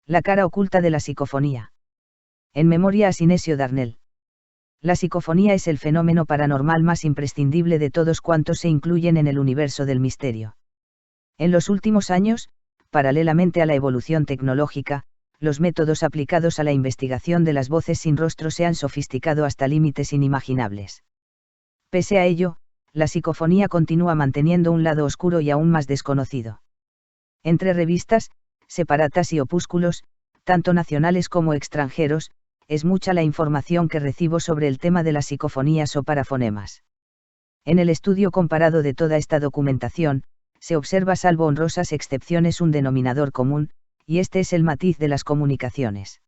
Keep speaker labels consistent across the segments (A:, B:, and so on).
A: La cara oculta de la psicofonía. En memoria a Sinesio Darnell. La psicofonía es el fenómeno paranormal más imprescindible de todos cuantos se incluyen en el universo del misterio. En los últimos años, paralelamente a la evolución tecnológica, los métodos aplicados a la investigación de las voces sin rostro se han sofisticado hasta límites inimaginables. Pese a ello, la psicofonía continúa manteniendo un lado oscuro y aún más desconocido. Entre revistas, separatas y opúsculos, tanto nacionales como extranjeros, es mucha la información que recibo sobre el tema de las psicofonías o parafonemas. En el estudio comparado de toda esta documentación, se observa, salvo honrosas excepciones, un denominador común, y este es el matiz de las comunicaciones.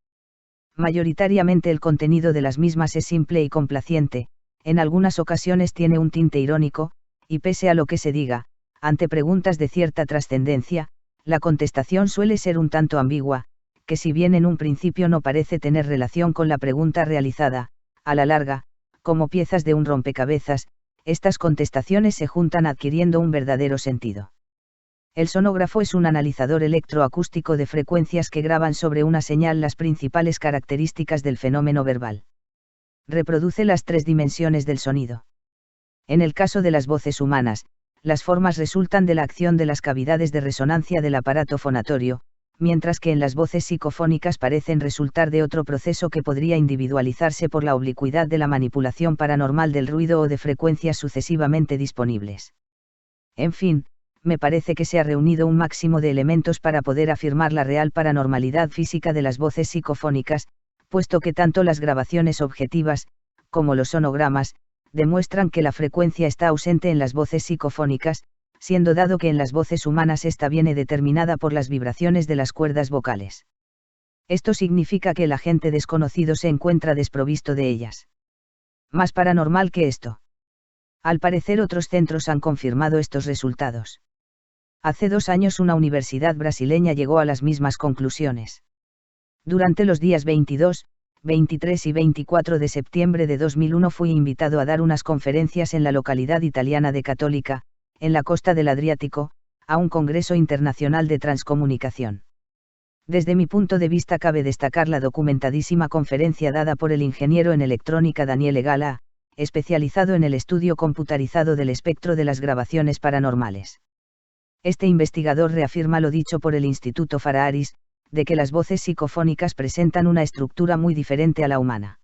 A: Mayoritariamente el contenido de las mismas es simple y complaciente, en algunas ocasiones tiene un tinte irónico, y pese a lo que se diga, ante preguntas de cierta trascendencia, la contestación suele ser un tanto ambigua, que si bien en un principio no parece tener relación con la pregunta realizada, a la larga, como piezas de un rompecabezas, estas contestaciones se juntan adquiriendo un verdadero sentido. El sonógrafo es un analizador electroacústico de frecuencias que graban sobre una señal las principales características del fenómeno verbal. Reproduce las 3 dimensiones del sonido. En el caso de las voces humanas, las formas resultan de la acción de las cavidades de resonancia del aparato fonatorio, mientras que en las voces psicofónicas parecen resultar de otro proceso que podría individualizarse por la oblicuidad de la manipulación paranormal del ruido o de frecuencias sucesivamente disponibles. En fin, me parece que se ha reunido un máximo de elementos para poder afirmar la real paranormalidad física de las voces psicofónicas, puesto que tanto las grabaciones objetivas, como los sonogramas, demuestran que la frecuencia está ausente en las voces psicofónicas, siendo dado que en las voces humanas esta viene determinada por las vibraciones de las cuerdas vocales. Esto significa que el agente desconocido se encuentra desprovisto de ellas. Más paranormal que esto. Al parecer otros centros han confirmado estos resultados. Hace 2 años una universidad brasileña llegó a las mismas conclusiones. Durante los días 22, 23 y 24 de septiembre de 2001 fui invitado a dar unas conferencias en la localidad italiana de Católica, en la costa del Adriático, a un congreso internacional de transcomunicación. Desde mi punto de vista cabe destacar la documentadísima conferencia dada por el ingeniero en electrónica Daniele Gala, especializado en el estudio computarizado del espectro de las grabaciones paranormales. Este investigador reafirma lo dicho por el Instituto Fararis, de que las voces psicofónicas presentan una estructura muy diferente a la humana.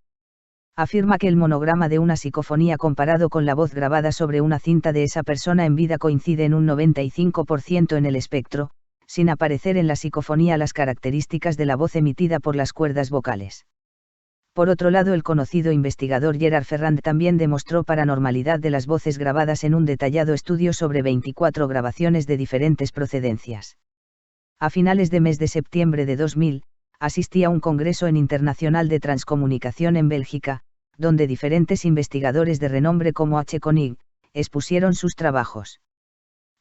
A: Afirma que el monograma de una psicofonía comparado con la voz grabada sobre una cinta de esa persona en vida coincide en un 95% en el espectro, sin aparecer en la psicofonía las características de la voz emitida por las cuerdas vocales. Por otro lado, el conocido investigador Gerard Ferrand también demostró paranormalidad de las voces grabadas en un detallado estudio sobre 24 grabaciones de diferentes procedencias. A finales de mes de septiembre de 2000, asistí a un congreso internacional de transcomunicación en Bélgica, donde diferentes investigadores de renombre como H. Koenig expusieron sus trabajos.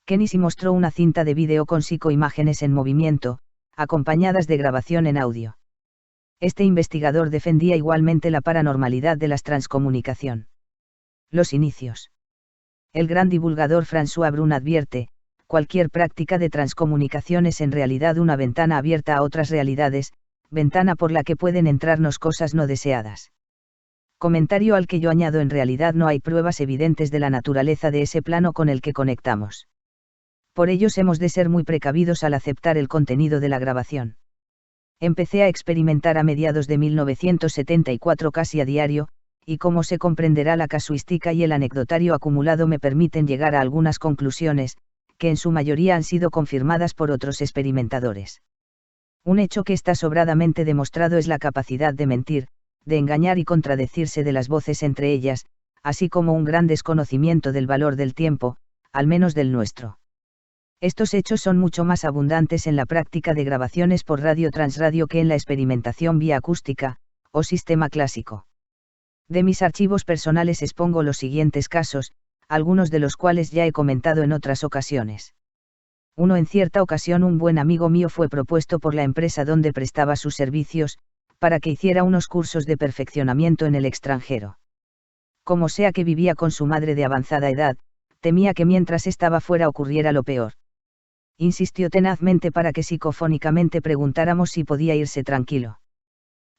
A: Kenisi mostró una cinta de vídeo con psicoimágenes en movimiento, acompañadas de grabación en audio. Este investigador defendía igualmente la paranormalidad de las transcomunicación. Los inicios. El gran divulgador François Brun advierte: cualquier práctica de transcomunicación es en realidad una ventana abierta a otras realidades, ventana por la que pueden entrarnos cosas no deseadas. Comentario al que yo añado: en realidad no hay pruebas evidentes de la naturaleza de ese plano con el que conectamos. Por ello hemos de ser muy precavidos al aceptar el contenido de la grabación. Empecé a experimentar a mediados de 1974 casi a diario, y como se comprenderá, la casuística y el anecdotario acumulado me permiten llegar a algunas conclusiones, que en su mayoría han sido confirmadas por otros experimentadores. Un hecho que está sobradamente demostrado es la capacidad de mentir, de engañar y contradecirse de las voces entre ellas, así como un gran desconocimiento del valor del tiempo, al menos del nuestro. Estos hechos son mucho más abundantes en la práctica de grabaciones por radio-transradio que en la experimentación vía acústica, o sistema clásico. De mis archivos personales expongo los siguientes casos, algunos de los cuales ya he comentado en otras ocasiones. 1. En cierta ocasión un buen amigo mío fue propuesto por la empresa donde prestaba sus servicios, para que hiciera unos cursos de perfeccionamiento en el extranjero. Como sea que vivía con su madre de avanzada edad, temía que mientras estaba fuera ocurriera lo peor. insistió tenazmente para que psicofónicamente preguntáramos si podía irse tranquilo.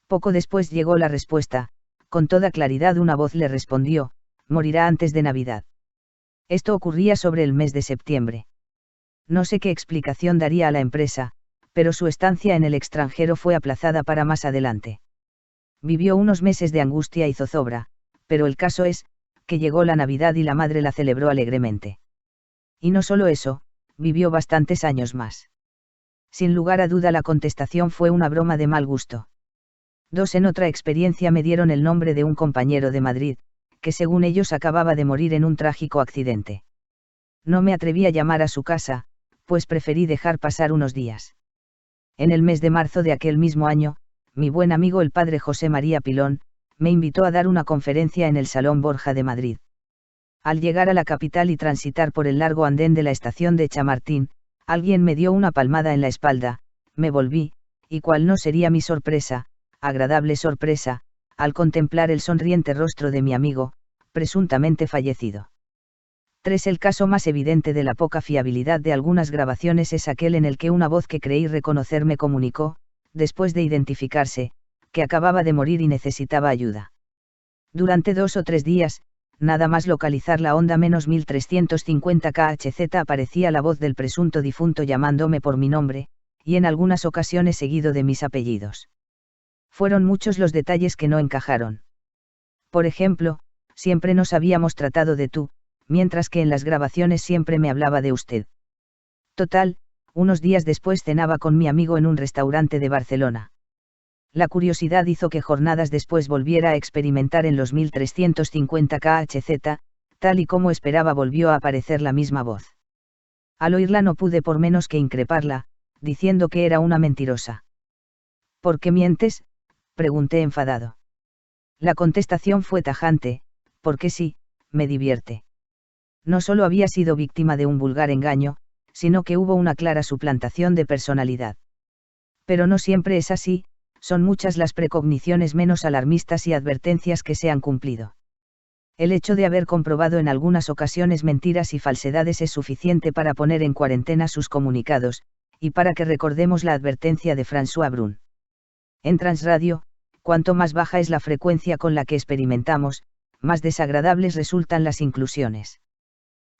A: Poco después llegó la respuesta, con toda claridad una voz le respondió, morirá antes de Navidad. Esto ocurría sobre el mes de septiembre. No sé qué explicación daría a la empresa, pero su estancia en el extranjero fue aplazada para más adelante. Vivió unos meses de angustia y zozobra, pero el caso es, que llegó la Navidad y la madre la celebró alegremente. Y no solo eso, vivió bastantes años más. Sin lugar a duda la contestación fue una broma de mal gusto. Dos en otra experiencia me dieron el nombre de un compañero de Madrid, que según ellos acababa de morir en un trágico accidente. No me atreví a llamar a su casa, pues preferí dejar pasar unos días. En el mes de marzo de aquel mismo año, mi buen amigo el padre José María Pilón, me invitó a dar una conferencia en el Salón Borja de Madrid. Al llegar a la capital y transitar por el largo andén de la estación de Chamartín, alguien me dio una palmada en la espalda, me volví, y cuál no sería mi sorpresa, agradable sorpresa, al contemplar el sonriente rostro de mi amigo, presuntamente fallecido. 3. El caso más evidente de la poca fiabilidad de algunas grabaciones es aquel en el que una voz que creí reconocer me comunicó, después de identificarse, que acababa de morir y necesitaba ayuda. Durante 2 o 3 días, nada más localizar la onda -1350 kHz aparecía la voz del presunto difunto llamándome por mi nombre, y en algunas ocasiones seguido de mis apellidos. Fueron muchos los detalles que no encajaron. Por ejemplo, siempre nos habíamos tratado de tú, mientras que en las grabaciones siempre me hablaba de usted. Total, unos días después cenaba con mi amigo en un restaurante de Barcelona. La curiosidad hizo que jornadas después volviera a experimentar en los 1350 kHz, tal y como esperaba volvió a aparecer la misma voz. Al oírla no pude por menos que increparla, diciendo que era una mentirosa. ¿Por qué mientes?, pregunté enfadado. La contestación fue tajante, porque sí, me divierte. No solo había sido víctima de un vulgar engaño, sino que hubo una clara suplantación de personalidad. Pero no siempre es así, son muchas las precogniciones menos alarmistas y advertencias que se han cumplido. El hecho de haber comprobado en algunas ocasiones mentiras y falsedades es suficiente para poner en cuarentena sus comunicados, y para que recordemos la advertencia de François Brun. En Transradio, cuanto más baja es la frecuencia con la que experimentamos, más desagradables resultan las inclusiones.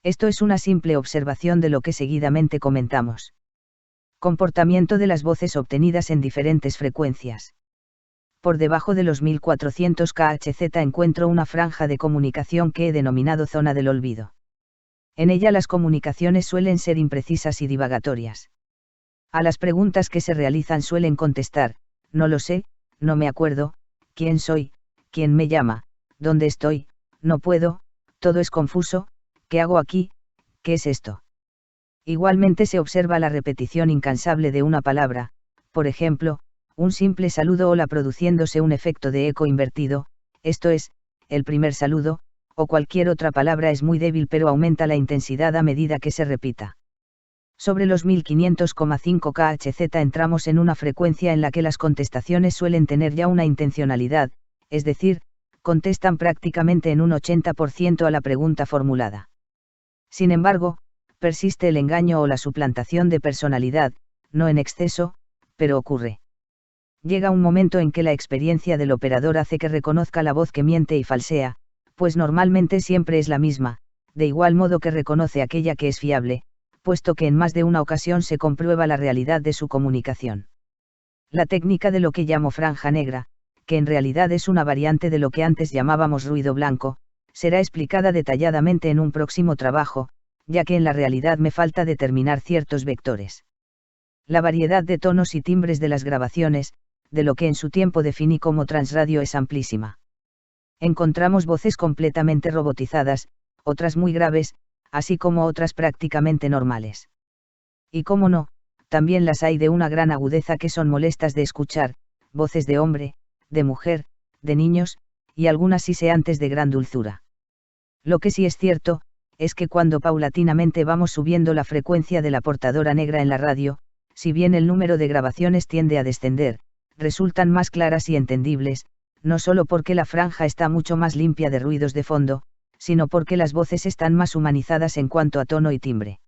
A: Esto es una simple observación de lo que seguidamente comentamos. Comportamiento de las voces obtenidas en diferentes frecuencias. Por debajo de los 1400 kHz encuentro una franja de comunicación que he denominado zona del olvido. En ella las comunicaciones suelen ser imprecisas y divagatorias. A las preguntas que se realizan suelen contestar, no lo sé, no me acuerdo, quién soy, quién me llama, dónde estoy, no puedo, todo es confuso, ¿qué hago aquí?, ¿qué es esto? Igualmente se observa la repetición incansable de una palabra, por ejemplo, un simple saludo o la produciéndose un efecto de eco invertido, esto es, el primer saludo, o cualquier otra palabra es muy débil pero aumenta la intensidad a medida que se repita. Sobre los 1500,5 kHz entramos en una frecuencia en la que las contestaciones suelen tener ya una intencionalidad, es decir, contestan prácticamente en un 80% a la pregunta formulada. Sin embargo, persiste el engaño o la suplantación de personalidad, no en exceso, pero ocurre. Llega un momento en que la experiencia del operador hace que reconozca la voz que miente y falsea, pues normalmente siempre es la misma, de igual modo que reconoce aquella que es fiable, puesto que en más de una ocasión se comprueba la realidad de su comunicación. La técnica de lo que llamo franja negra, que en realidad es una variante de lo que antes llamábamos ruido blanco, será explicada detalladamente en un próximo trabajo, ya que en la realidad me falta determinar ciertos vectores. La variedad de tonos y timbres de las grabaciones, de lo que en su tiempo definí como transradio, es amplísima. Encontramos voces completamente robotizadas, otras muy graves, así como otras prácticamente normales. Y cómo no, también las hay de una gran agudeza que son molestas de escuchar, voces de hombre, de mujer, de niños, y algunas siseantes de gran dulzura. Lo que sí es cierto, es que cuando paulatinamente vamos subiendo la frecuencia de la portadora negra en la radio, si bien el número de grabaciones tiende a descender, resultan más claras y entendibles, no solo porque la franja está mucho más limpia de ruidos de fondo, sino porque las voces están más humanizadas en cuanto a tono y timbre.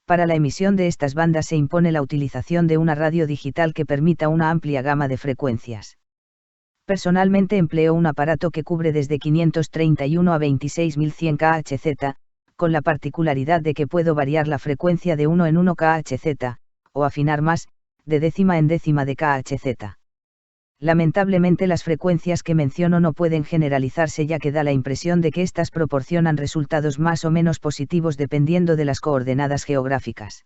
A: Para la emisión de estas bandas se impone la utilización de una radio digital que permita una amplia gama de frecuencias. Personalmente empleo un aparato que cubre desde 531 a 26.100 kHz, con la particularidad de que puedo variar la frecuencia de 1 en 1 kHz, o afinar más, de décima en décima de kHz. Lamentablemente las frecuencias que menciono no pueden generalizarse, ya que da la impresión de que éstas proporcionan resultados más o menos positivos dependiendo de las coordenadas geográficas.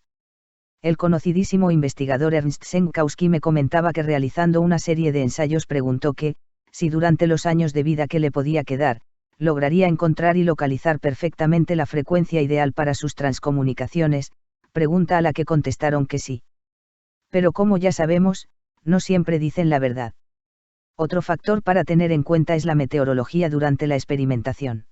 A: El conocidísimo investigador Ernst Senkowski me comentaba que realizando una serie de ensayos preguntó que, si durante los años de vida que le podía quedar, lograría encontrar y localizar perfectamente la frecuencia ideal para sus transcomunicaciones, pregunta a la que contestaron que sí. Pero como ya sabemos, no siempre dicen la verdad. Otro factor para tener en cuenta es la meteorología durante la experimentación.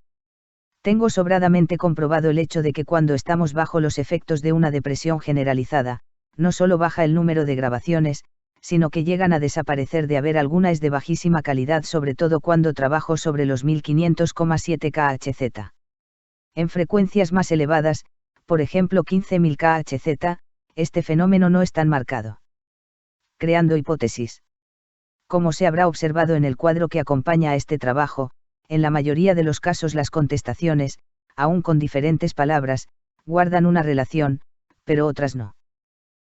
A: Tengo sobradamente comprobado el hecho de que cuando estamos bajo los efectos de una depresión generalizada, no solo baja el número de grabaciones, sino que llegan a desaparecer. De haber alguna es de bajísima calidad, sobre todo cuando trabajo sobre los 1500,7 kHz. En frecuencias más elevadas, por ejemplo 15.000 kHz, este fenómeno no es tan marcado. Creando hipótesis. Como se habrá observado en el cuadro que acompaña a este trabajo, en la mayoría de los casos las contestaciones, aun con diferentes palabras, guardan una relación, pero otras no.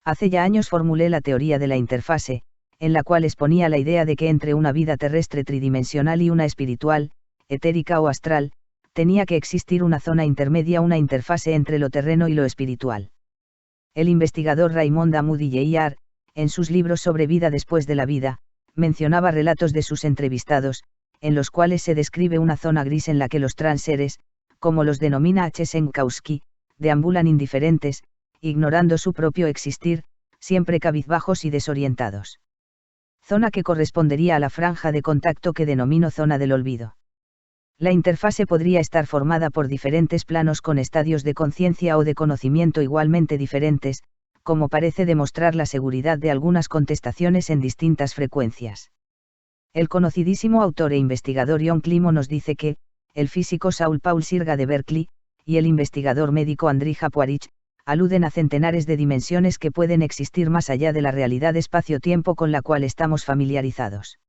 A: Hace ya años formulé la teoría de la interfase, en la cual exponía la idea de que entre una vida terrestre tridimensional y una espiritual, etérica o astral, tenía que existir una zona intermedia, una interfase entre lo terreno y lo espiritual. El investigador Raymond Amoudi Jr., en sus libros sobre vida después de la vida, mencionaba relatos de sus entrevistados, en los cuales se describe una zona gris en la que los transeres, como los denomina H. Senkowski, deambulan indiferentes, ignorando su propio existir, siempre cabizbajos y desorientados. Zona que correspondería a la franja de contacto que denomino zona del olvido. La interfase podría estar formada por diferentes planos con estadios de conciencia o de conocimiento igualmente diferentes, como parece demostrar la seguridad de algunas contestaciones en distintas frecuencias. El conocidísimo autor e investigador John Climo nos dice que, el físico Saul Paul Sirga de Berkeley, y el investigador médico Andrija Puarich, aluden a centenares de dimensiones que pueden existir más allá de la realidad espacio-tiempo con la cual estamos familiarizados.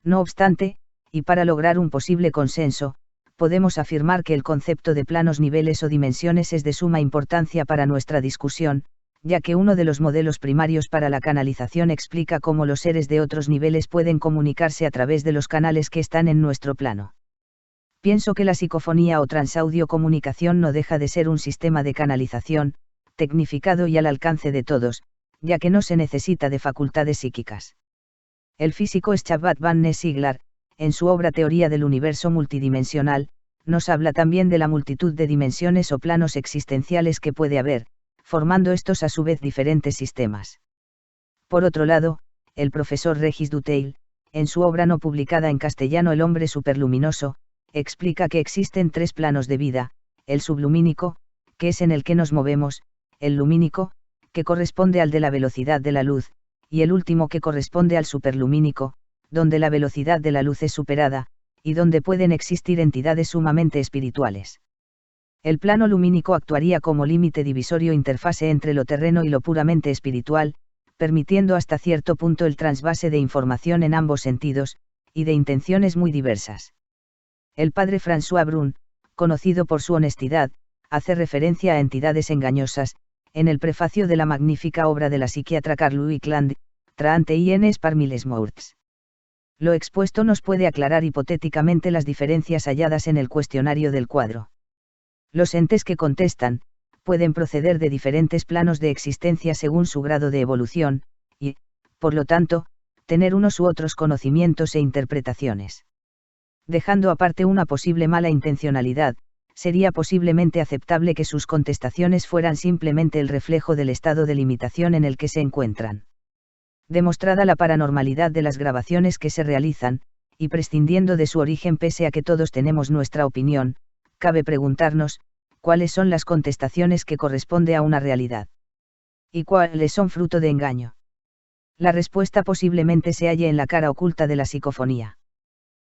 A: No obstante, y para lograr un posible consenso, podemos afirmar que el concepto de planos, niveles o dimensiones es de suma importancia para nuestra discusión, ya que uno de los modelos primarios para la canalización explica cómo los seres de otros niveles pueden comunicarse a través de los canales que están en nuestro plano. Pienso que la psicofonía o transaudio comunicación no deja de ser un sistema de canalización, tecnificado y al alcance de todos, ya que no se necesita de facultades psíquicas. El físico Shabbat van Ness-Ziegler, en su obra Teoría del Universo Multidimensional, nos habla también de la multitud de dimensiones o planos existenciales que puede haber, formando estos a su vez diferentes sistemas. Por otro lado, el profesor Regis Duteil, en su obra no publicada en castellano El hombre superluminoso, explica que existen tres planos de vida: el sublumínico, que es en el que nos movemos; el lumínico, que corresponde al de la velocidad de la luz; y el último, que corresponde al superlumínico, donde la velocidad de la luz es superada, y donde pueden existir entidades sumamente espirituales. El plano lumínico actuaría como límite divisorio, interfase entre lo terreno y lo puramente espiritual, permitiendo hasta cierto punto el trasvase de información en ambos sentidos, y de intenciones muy diversas. El padre François Brun, conocido por su honestidad, hace referencia a entidades engañosas, en el prefacio de la magnífica obra de la psiquiatra Carl-Louis Cland, Traante ines parmi les morts. Lo expuesto nos puede aclarar hipotéticamente las diferencias halladas en el cuestionario del cuadro. Los entes que contestan, pueden proceder de diferentes planos de existencia según su grado de evolución, y, por lo tanto, tener unos u otros conocimientos e interpretaciones. Dejando aparte una posible mala intencionalidad, sería posiblemente aceptable que sus contestaciones fueran simplemente el reflejo del estado de limitación en el que se encuentran. Demostrada la paranormalidad de las grabaciones que se realizan, y prescindiendo de su origen pese a que todos tenemos nuestra opinión, cabe preguntarnos, ¿cuáles son las contestaciones que corresponde a una realidad? ¿Y cuáles son fruto de engaño? La respuesta posiblemente se halle en la cara oculta de la psicofonía.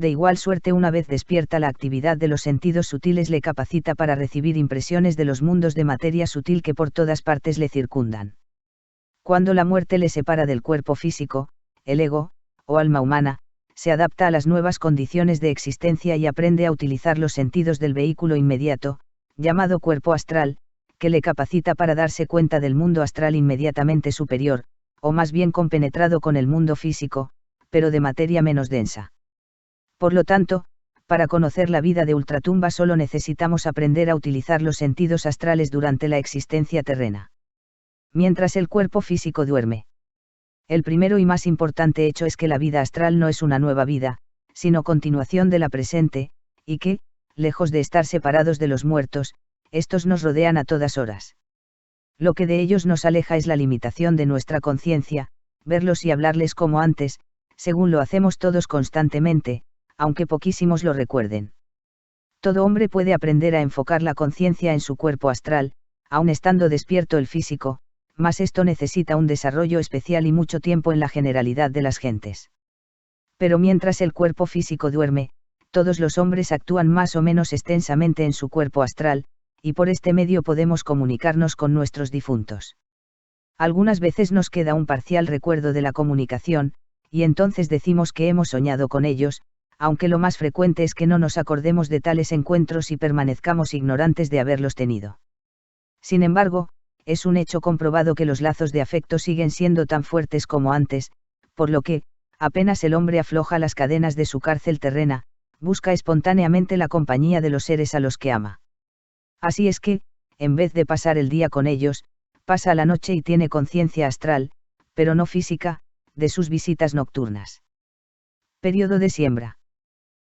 A: De igual suerte, una vez despierta, la actividad de los sentidos sutiles le capacita para recibir impresiones de los mundos de materia sutil que por todas partes le circundan. Cuando la muerte le separa del cuerpo físico, el ego, o alma humana, se adapta a las nuevas condiciones de existencia y aprende a utilizar los sentidos del vehículo inmediato, llamado cuerpo astral, que le capacita para darse cuenta del mundo astral inmediatamente superior, o más bien compenetrado con el mundo físico, pero de materia menos densa. Por lo tanto, para conocer la vida de ultratumba solo necesitamos aprender a utilizar los sentidos astrales durante la existencia terrena. Mientras el cuerpo físico duerme. El primero y más importante hecho es que la vida astral no es una nueva vida, sino continuación de la presente, y que, lejos de estar separados de los muertos, estos nos rodean a todas horas. Lo que de ellos nos aleja es la limitación de nuestra conciencia, verlos y hablarles como antes, según lo hacemos todos constantemente, aunque poquísimos lo recuerden. Todo hombre puede aprender a enfocar la conciencia en su cuerpo astral, aun estando despierto el físico, mas esto necesita un desarrollo especial y mucho tiempo en la generalidad de las gentes. Pero mientras el cuerpo físico duerme, todos los hombres actúan más o menos extensamente en su cuerpo astral, y por este medio podemos comunicarnos con nuestros difuntos. Algunas veces nos queda un parcial recuerdo de la comunicación, y entonces decimos que hemos soñado con ellos, aunque lo más frecuente es que no nos acordemos de tales encuentros y permanezcamos ignorantes de haberlos tenido. Sin embargo, es un hecho comprobado que los lazos de afecto siguen siendo tan fuertes como antes, por lo que, apenas el hombre afloja las cadenas de su cárcel terrena, busca espontáneamente la compañía de los seres a los que ama. Así es que, en vez de pasar el día con ellos, pasa la noche y tiene conciencia astral, pero no física, de sus visitas nocturnas. Periodo de siembra.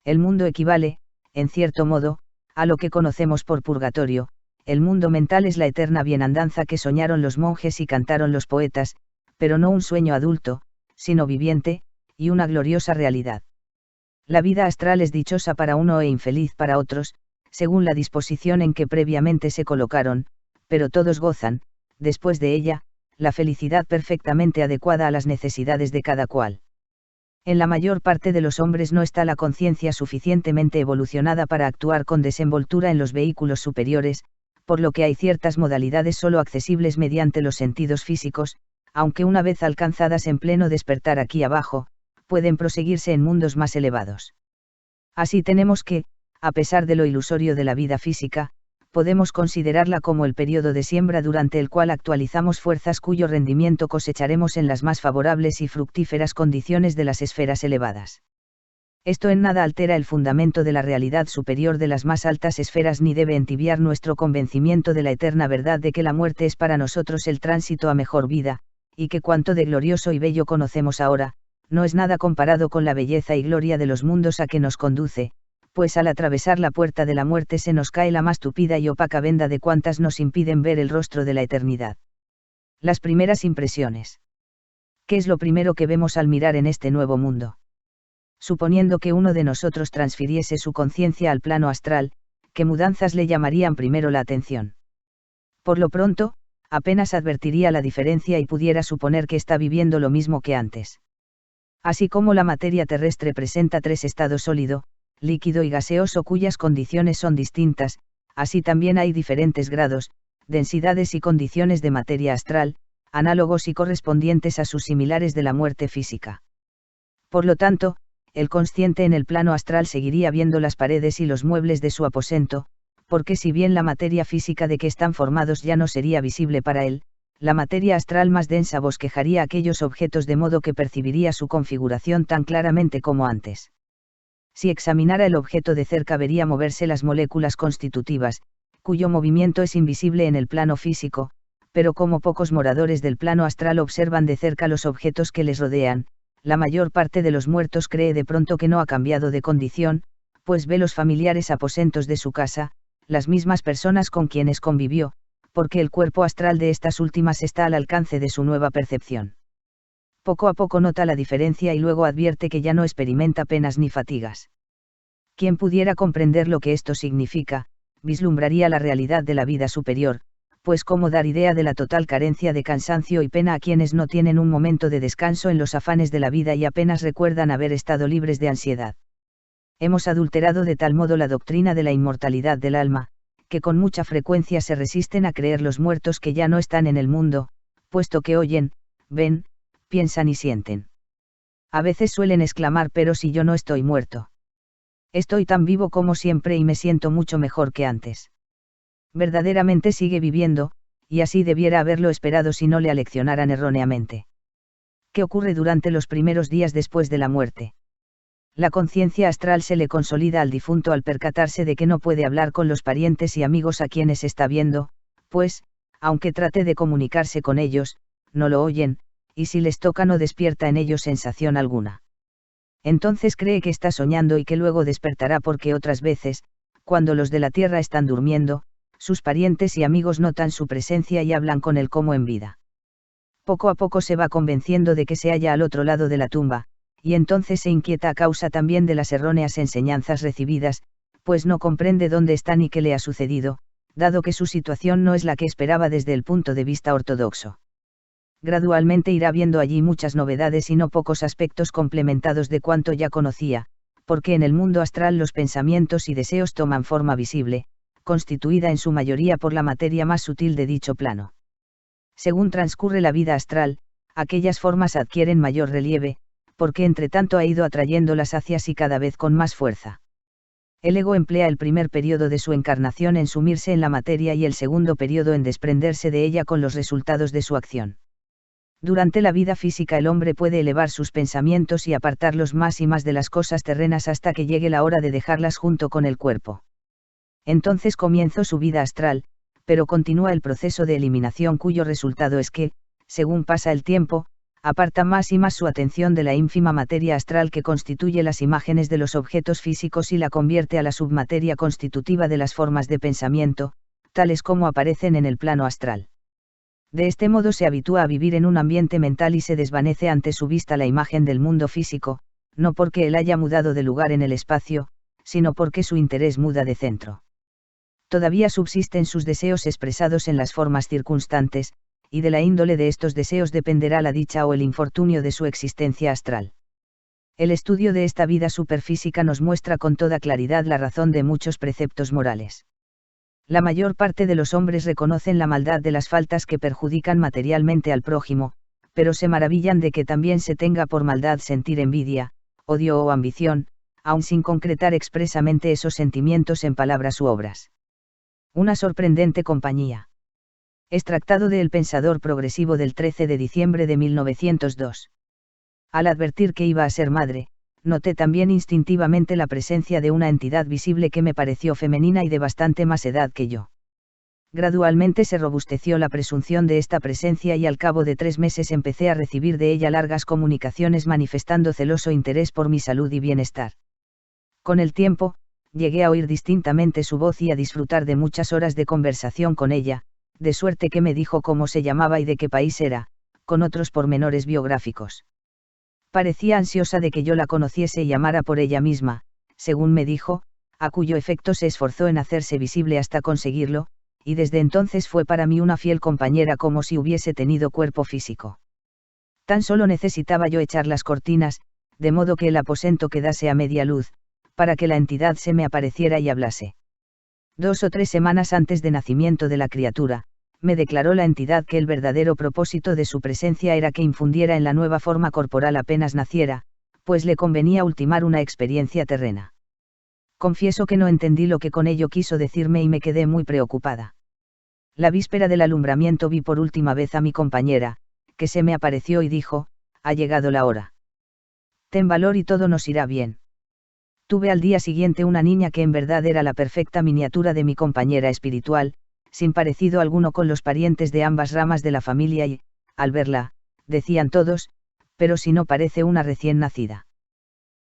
A: El mundo equivale, en cierto modo, a lo que conocemos por purgatorio. El mundo mental es la eterna bienandanza que soñaron los monjes y cantaron los poetas, pero no un sueño adulto, sino viviente, y una gloriosa realidad. La vida astral es dichosa para uno e infeliz para otros, según la disposición en que previamente se colocaron, pero todos gozan, después de ella, la felicidad perfectamente adecuada a las necesidades de cada cual. En la mayor parte de los hombres no está la conciencia suficientemente evolucionada para actuar con desenvoltura en los vehículos superiores, por lo que hay ciertas modalidades solo accesibles mediante los sentidos físicos, aunque una vez alcanzadas en pleno despertar aquí abajo, pueden proseguirse en mundos más elevados. Así tenemos que, a pesar de lo ilusorio de la vida física, podemos considerarla como el periodo de siembra durante el cual actualizamos fuerzas cuyo rendimiento cosecharemos en las más favorables y fructíferas condiciones de las esferas elevadas. Esto en nada altera el fundamento de la realidad superior de las más altas esferas ni debe entibiar nuestro convencimiento de la eterna verdad de que la muerte es para nosotros el tránsito a mejor vida, y que cuanto de glorioso y bello conocemos ahora, no es nada comparado con la belleza y gloria de los mundos a que nos conduce, pues al atravesar la puerta de la muerte se nos cae la más tupida y opaca venda de cuantas nos impiden ver el rostro de la eternidad. Las primeras impresiones. ¿Qué es lo primero que vemos al mirar en este nuevo mundo? Suponiendo que uno de nosotros transfiriese su conciencia al plano astral, ¿qué mudanzas le llamarían primero la atención? Por lo pronto, apenas advertiría la diferencia y pudiera suponer que está viviendo lo mismo que antes. Así como la materia terrestre presenta tres estados: sólido, líquido y gaseoso, cuyas condiciones son distintas, así también hay diferentes grados, densidades y condiciones de materia astral, análogos y correspondientes a sus similares de la muerte física. Por lo tanto, el consciente en el plano astral seguiría viendo las paredes y los muebles de su aposento, porque si bien la materia física de que están formados ya no sería visible para él, la materia astral más densa bosquejaría aquellos objetos de modo que percibiría su configuración tan claramente como antes. Si examinara el objeto de cerca vería moverse las moléculas constitutivas, cuyo movimiento es invisible en el plano físico, pero como pocos moradores del plano astral observan de cerca los objetos que les rodean, la mayor parte de los muertos cree de pronto que no ha cambiado de condición, pues ve los familiares aposentos de su casa, las mismas personas con quienes convivió, porque el cuerpo astral de estas últimas está al alcance de su nueva percepción. Poco a poco nota la diferencia y luego advierte que ya no experimenta penas ni fatigas. Quien pudiera comprender lo que esto significa, vislumbraría la realidad de la vida superior, pues cómo dar idea de la total carencia de cansancio y pena a quienes no tienen un momento de descanso en los afanes de la vida y apenas recuerdan haber estado libres de ansiedad. Hemos adulterado de tal modo la doctrina de la inmortalidad del alma, que con mucha frecuencia se resisten a creer los muertos que ya no están en el mundo, puesto que oyen, ven, piensan y sienten. A veces suelen exclamar: pero si yo no estoy muerto. Estoy tan vivo como siempre y me siento mucho mejor que antes. Verdaderamente sigue viviendo, y así debiera haberlo esperado si no le aleccionaran erróneamente. ¿Qué ocurre durante los primeros días después de la muerte? La conciencia astral se le consolida al difunto al percatarse de que no puede hablar con los parientes y amigos a quienes está viendo, pues, aunque trate de comunicarse con ellos, no lo oyen, y si les toca no despierta en ellos sensación alguna. Entonces cree que está soñando y que luego despertará porque otras veces, cuando los de la tierra están durmiendo, sus parientes y amigos notan su presencia y hablan con él como en vida. Poco a poco se va convenciendo de que se halla al otro lado de la tumba, y entonces se inquieta a causa también de las erróneas enseñanzas recibidas, pues no comprende dónde está ni qué le ha sucedido, dado que su situación no es la que esperaba desde el punto de vista ortodoxo. Gradualmente irá viendo allí muchas novedades y no pocos aspectos complementados de cuanto ya conocía, porque en el mundo astral los pensamientos y deseos toman forma visible, constituida en su mayoría por la materia más sutil de dicho plano. Según transcurre la vida astral, aquellas formas adquieren mayor relieve, porque entre tanto ha ido atrayéndolas hacia sí cada vez con más fuerza. El ego emplea el primer periodo de su encarnación en sumirse en la materia y el segundo periodo en desprenderse de ella con los resultados de su acción. Durante la vida física el hombre puede elevar sus pensamientos y apartarlos más y más de las cosas terrenas hasta que llegue la hora de dejarlas junto con el cuerpo. Entonces comienza su vida astral, pero continúa el proceso de eliminación cuyo resultado es que, según pasa el tiempo, aparta más y más su atención de la ínfima materia astral que constituye las imágenes de los objetos físicos y la convierte a la submateria constitutiva de las formas de pensamiento, tales como aparecen en el plano astral. De este modo se habitúa a vivir en un ambiente mental y se desvanece ante su vista la imagen del mundo físico, no porque él haya mudado de lugar en el espacio, sino porque su interés muda de centro. Todavía subsisten sus deseos expresados en las formas circunstantes, y de la índole de estos deseos dependerá la dicha o el infortunio de su existencia astral. El estudio de esta vida superfísica nos muestra con toda claridad la razón de muchos preceptos morales. La mayor parte de los hombres reconocen la maldad de las faltas que perjudican materialmente al prójimo, pero se maravillan de que también se tenga por maldad sentir envidia, odio o ambición, aun sin concretar expresamente esos sentimientos en palabras u obras. Una sorprendente compañía. Extractado de El Pensador Progresivo del 13 de diciembre de 1902. Al advertir que iba a ser madre, noté también instintivamente la presencia de una entidad visible que me pareció femenina y de bastante más edad que yo. Gradualmente se robusteció la presunción de esta presencia y al cabo de 3 meses empecé a recibir de ella largas comunicaciones manifestando celoso interés por mi salud y bienestar. Con el tiempo, llegué a oír distintamente su voz y a disfrutar de muchas horas de conversación con ella, de suerte que me dijo cómo se llamaba y de qué país era, con otros pormenores biográficos. Parecía ansiosa de que yo la conociese y amara por ella misma, según me dijo, a cuyo efecto se esforzó en hacerse visible hasta conseguirlo, y desde entonces fue para mí una fiel compañera como si hubiese tenido cuerpo físico. Tan solo necesitaba yo echar las cortinas, de modo que el aposento quedase a media luz, para que la entidad se me apareciera y hablase. 2 o 3 semanas antes de nacimiento de la criatura, me declaró la entidad que el verdadero propósito de su presencia era que infundiera en la nueva forma corporal apenas naciera, pues le convenía ultimar una experiencia terrena. Confieso que no entendí lo que con ello quiso decirme y me quedé muy preocupada. La víspera del alumbramiento vi por última vez a mi compañera, que se me apareció y dijo: ha llegado la hora. Ten valor y todo nos irá bien. Tuve al día siguiente una niña que en verdad era la perfecta miniatura de mi compañera espiritual, sin parecido alguno con los parientes de ambas ramas de la familia y, al verla, decían todos, pero si no parece una recién nacida.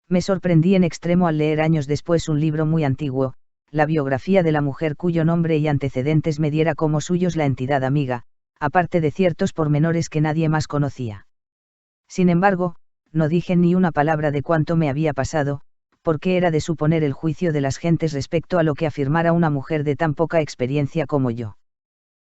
A: Me sorprendí en extremo al leer años después un libro muy antiguo, la biografía de la mujer cuyo nombre y antecedentes me diera como suyos la entidad amiga, aparte de ciertos pormenores que nadie más conocía. Sin embargo, no dije ni una palabra de cuánto me había pasado, porque era de suponer el juicio de las gentes respecto a lo que afirmara una mujer de tan poca experiencia como yo.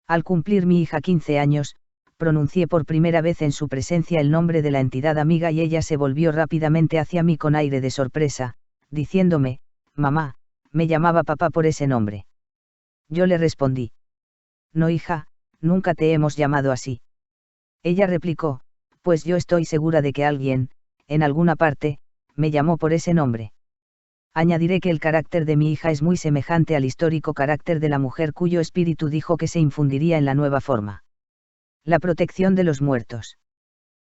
A: Al cumplir mi hija 15 años, pronuncié por primera vez en su presencia el nombre de la entidad amiga y ella se volvió rápidamente hacia mí con aire de sorpresa, diciéndome: «Mamá, me llamaba papá por ese nombre». Yo le respondí: «No, hija, nunca te hemos llamado así». Ella replicó: «Pues yo estoy segura de que alguien, en alguna parte, me llamó por ese nombre». Añadiré que el carácter de mi hija es muy semejante al histórico carácter de la mujer cuyo espíritu dijo que se infundiría en la nueva forma. La protección de los muertos.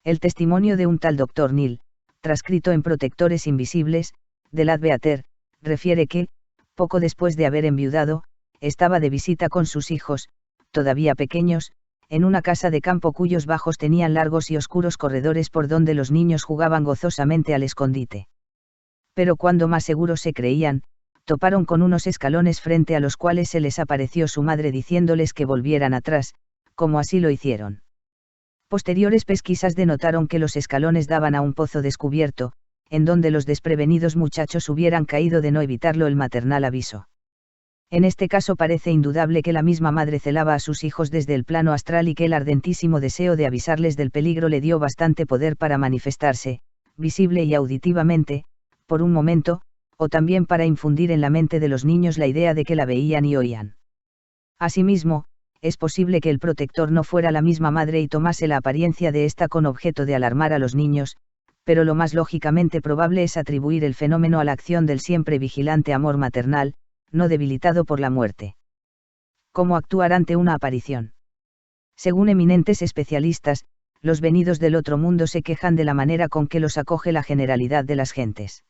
A: El testimonio de un tal Dr. Neil, transcrito en Protectores Invisibles, de Ladbeater, refiere que, poco después de haber enviudado, estaba de visita con sus hijos, todavía pequeños, en una casa de campo cuyos bajos tenían largos y oscuros corredores por donde los niños jugaban gozosamente al escondite. Pero cuando más seguros se creían, toparon con unos escalones frente a los cuales se les apareció su madre diciéndoles que volvieran atrás, como así lo hicieron. Posteriores pesquisas denotaron que los escalones daban a un pozo descubierto, en donde los desprevenidos muchachos hubieran caído de no evitarlo el maternal aviso. En este caso parece indudable que la misma madre celaba a sus hijos desde el plano astral y que el ardentísimo deseo de avisarles del peligro le dio bastante poder para manifestarse, visible y auditivamente, por un momento, o también para infundir en la mente de los niños la idea de que la veían y oían. Asimismo, es posible que el protector no fuera la misma madre y tomase la apariencia de ésta con objeto de alarmar a los niños, pero lo más lógicamente probable es atribuir el fenómeno a la acción del siempre vigilante amor maternal, no debilitado por la muerte. ¿Cómo actuar ante una aparición? Según eminentes especialistas, los venidos del otro mundo se quejan de la manera con que los acoge la generalidad de las gentes.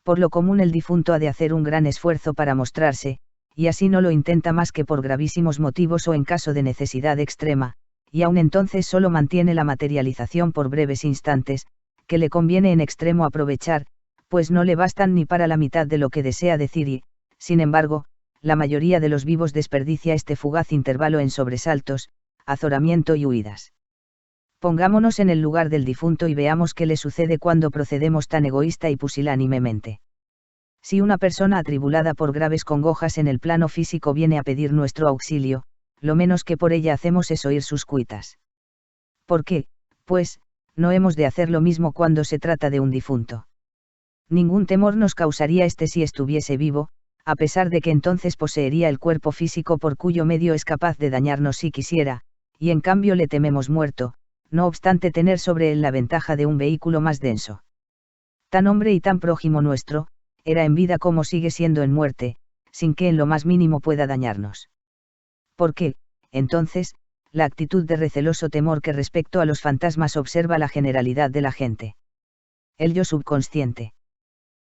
A: Por lo común el difunto ha de hacer un gran esfuerzo para mostrarse, y así no lo intenta más que por gravísimos motivos o en caso de necesidad extrema, y aun entonces solo mantiene la materialización por breves instantes, que le conviene en extremo aprovechar, pues no le bastan ni para la mitad de lo que desea decir y, sin embargo, la mayoría de los vivos desperdicia este fugaz intervalo en sobresaltos, azoramiento y huidas. Pongámonos en el lugar del difunto y veamos qué le sucede cuando procedemos tan egoísta y pusilánimemente. Si una persona atribulada por graves congojas en el plano físico viene a pedir nuestro auxilio, lo menos que por ella hacemos es oír sus cuitas. ¿Por qué, pues, no hemos de hacer lo mismo cuando se trata de un difunto? Ningún temor nos causaría este si estuviese vivo, a pesar de que entonces poseería el cuerpo físico por cuyo medio es capaz de dañarnos si quisiera, y en cambio le tememos muerto, no obstante tener sobre él la ventaja de un vehículo más denso. Tan hombre y tan prójimo nuestro, era en vida como sigue siendo en muerte, sin que en lo más mínimo pueda dañarnos. Porque, entonces, la actitud de receloso temor que respecto a los fantasmas observa la generalidad de la gente. El yo subconsciente.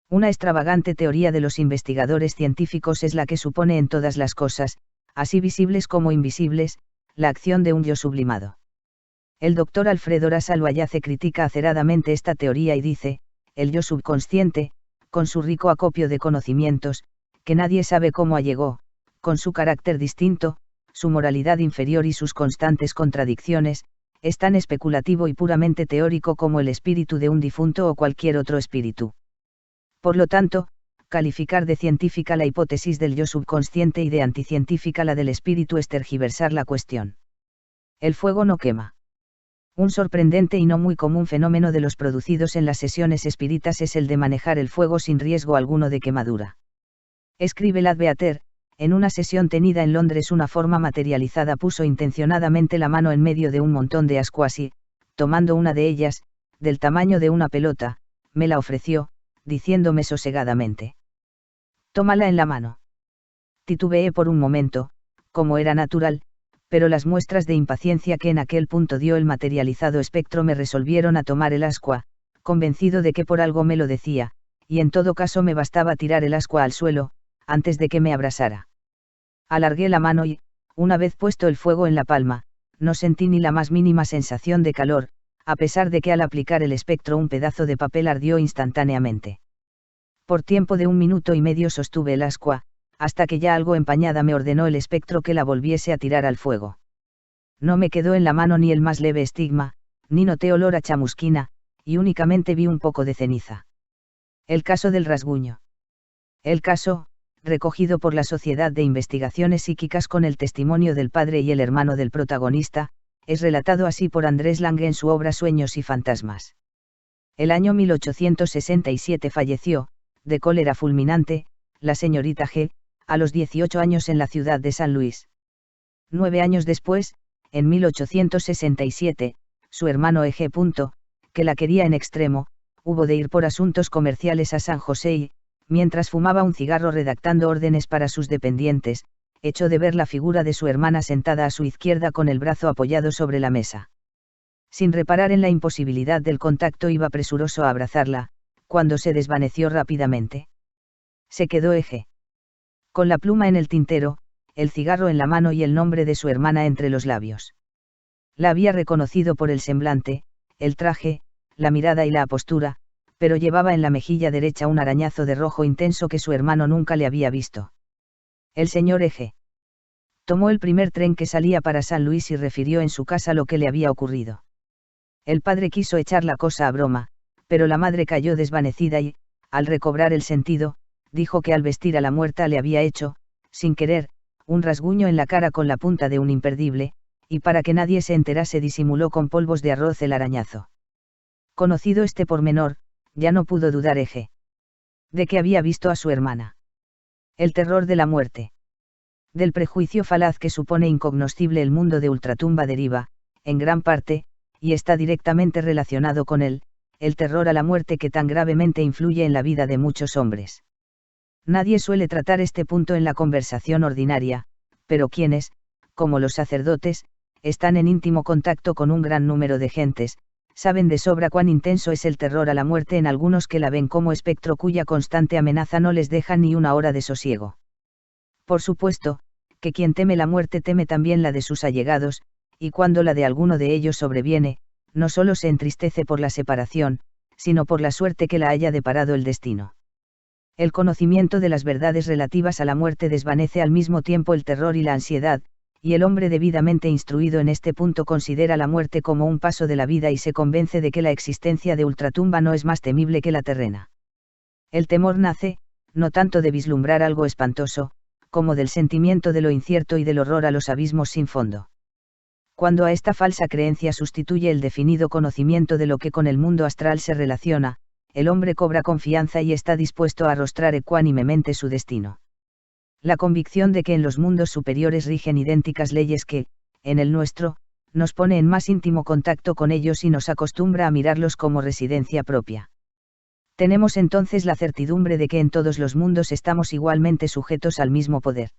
A: Una extravagante teoría de los investigadores científicos es la que supone en todas las cosas, así visibles como invisibles, la acción de un yo sublimado. El doctor Alfredo Rasa Loayace critica aceradamente esta teoría y dice: el yo subconsciente, con su rico acopio de conocimientos, que nadie sabe cómo allegó, con su carácter distinto, su moralidad inferior y sus constantes contradicciones, es tan especulativo y puramente teórico como el espíritu de un difunto o cualquier otro espíritu. Por lo tanto, calificar de científica la hipótesis del yo subconsciente y de anticientífica la del espíritu es tergiversar la cuestión. El fuego no quema. Un sorprendente y no muy común fenómeno de los producidos en las sesiones espíritas es el de manejar el fuego sin riesgo alguno de quemadura. Escribe Ladbeater: en una sesión tenida en Londres una forma materializada puso intencionadamente la mano en medio de un montón de ascuas y, tomando una de ellas, del tamaño de una pelota, me la ofreció, diciéndome sosegadamente: «Tómala en la mano». Titubeé por un momento, como era natural, pero las muestras de impaciencia que en aquel punto dio el materializado espectro me resolvieron a tomar el ascua, convencido de que por algo me lo decía, y en todo caso me bastaba tirar el ascua al suelo, antes de que me abrasara. Alargué la mano y, una vez puesto el fuego en la palma, no sentí ni la más mínima sensación de calor, a pesar de que al aplicar el espectro un pedazo de papel ardió instantáneamente. Por tiempo de 1 minuto y medio sostuve el ascua, hasta que ya algo empañada me ordenó el espectro que la volviese a tirar al fuego. No me quedó en la mano ni el más leve estigma, ni noté olor a chamusquina, y únicamente vi un poco de ceniza. El caso del rasguño. El caso, recogido por la Sociedad de Investigaciones Psíquicas con el testimonio del padre y el hermano del protagonista, es relatado así por Andrés Lange en su obra Sueños y Fantasmas. El año 1867 falleció, de cólera fulminante, la señorita G., a los 18 años en la ciudad de San Luis. 9 años después, en 1867, su hermano E.G., que la quería en extremo, hubo de ir por asuntos comerciales a San José y, mientras fumaba un cigarro redactando órdenes para sus dependientes, echó de ver la figura de su hermana sentada a su izquierda con el brazo apoyado sobre la mesa. Sin reparar en la imposibilidad del contacto, iba presuroso a abrazarla, cuando se desvaneció rápidamente. Se quedó E.G., con la pluma en el tintero, el cigarro en la mano y el nombre de su hermana entre los labios. La había reconocido por el semblante, el traje, la mirada y la apostura, pero llevaba en la mejilla derecha un arañazo de rojo intenso que su hermano nunca le había visto. El señor E.G. tomó el primer tren que salía para San Luis y refirió en su casa lo que le había ocurrido. El padre quiso echar la cosa a broma, pero la madre cayó desvanecida y, al recobrar el sentido, dijo que al vestir a la muerta le había hecho, sin querer, un rasguño en la cara con la punta de un imperdible, y para que nadie se enterase disimuló con polvos de arroz el arañazo. Conocido este pormenor, ya no pudo dudar E.G. de que había visto a su hermana. El terror de la muerte. Del prejuicio falaz que supone incognoscible el mundo de ultratumba deriva, en gran parte, y está directamente relacionado con él, el terror a la muerte que tan gravemente influye en la vida de muchos hombres. Nadie suele tratar este punto en la conversación ordinaria, pero quienes, como los sacerdotes, están en íntimo contacto con un gran número de gentes, saben de sobra cuán intenso es el terror a la muerte en algunos que la ven como espectro cuya constante amenaza no les deja ni una hora de sosiego. Por supuesto, que quien teme la muerte teme también la de sus allegados, y cuando la de alguno de ellos sobreviene, no solo se entristece por la separación, sino por la suerte que la haya deparado el destino. El conocimiento de las verdades relativas a la muerte desvanece al mismo tiempo el terror y la ansiedad, y el hombre debidamente instruido en este punto considera la muerte como un paso de la vida y se convence de que la existencia de ultratumba no es más temible que la terrena. El temor nace, no tanto de vislumbrar algo espantoso, como del sentimiento de lo incierto y del horror a los abismos sin fondo. Cuando a esta falsa creencia sustituye el definido conocimiento de lo que con el mundo astral se relaciona, el hombre cobra confianza y está dispuesto a arrostrar ecuánimemente su destino. La convicción de que en los mundos superiores rigen idénticas leyes que, en el nuestro, nos pone en más íntimo contacto con ellos y nos acostumbra a mirarlos como residencia propia. Tenemos entonces la certidumbre de que en todos los mundos estamos igualmente sujetos al mismo poder.